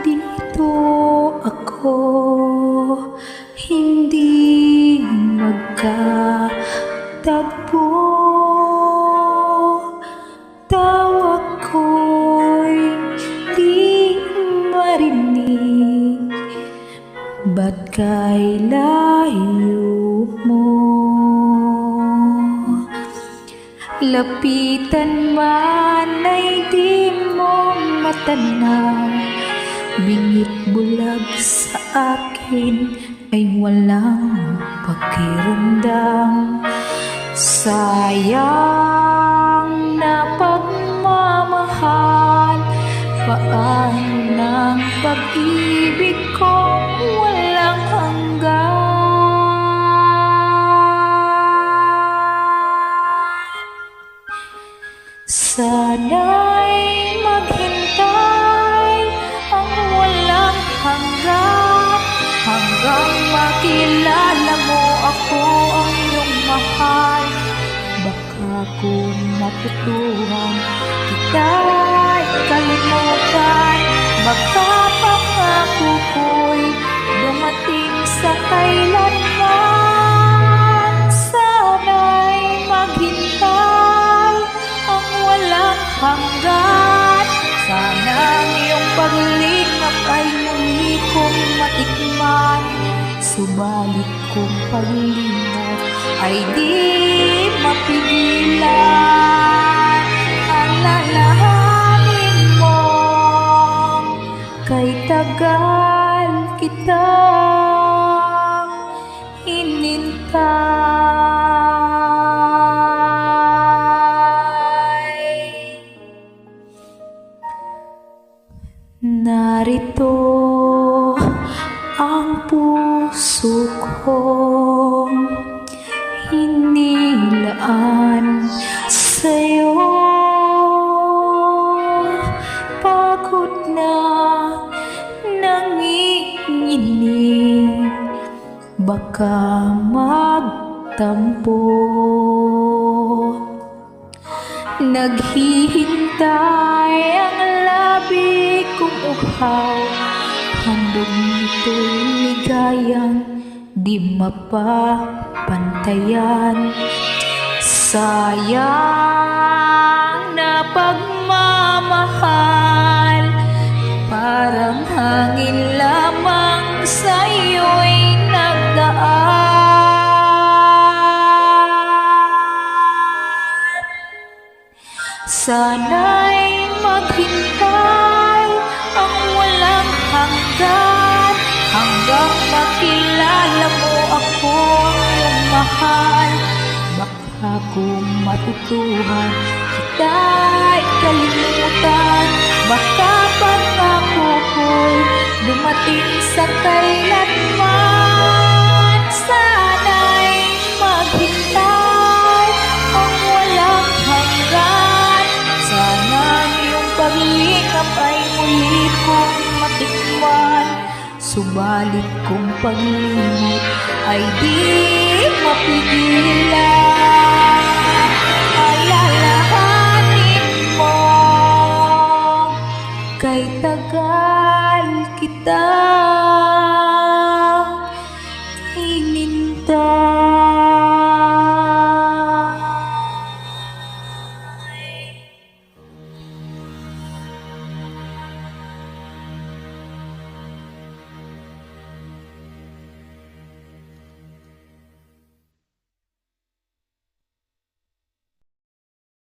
dito ako hindi magkatagpo. Tawag ko'y di marinig, ba't kay layo mo? Lapitan man ay di mo matanaw, bingit bulag sa akin ay walang pakiramdam. Sayang na pagmamahal, paano ng pag-ibig ko walang hanggan. Sana'y maghintay ang walang hanggan, hanggang makilala mo ako ang iyong mahal. Baka kung matutuhan kita'y kalimutan, baka pangako ko'y dumating sa kailanman. Sana'y maghintay ang walang hanggan, sana ang iyong paglingap ay muli kong matikman. Subalit kung paglimot ay di mapigilan, alalahanin mo kay tagal kitang hinintay. Narito ang puso kong hinilaan sa'yo. Pagod na nanginginig, baka magtampo. Naghihintay ang labi kong uhaw, handog nito'y ligayang di mapapantayan. Sayang na pagmamahal, parang hangin lamang sa'yo'y nagdaan. Sana'y maghintay ang walang hanggan, hanggang makilala mo ako ang iyong mahal. Baka kung matutuhan kita'y kalimutan, baka pangako ko'y dumating sa kailanman. Sana'y maghintay ang walang hanggan, sana ang iyong paglingap ay muli kong matikman. Subalit kung paglimot ay di mapigilan,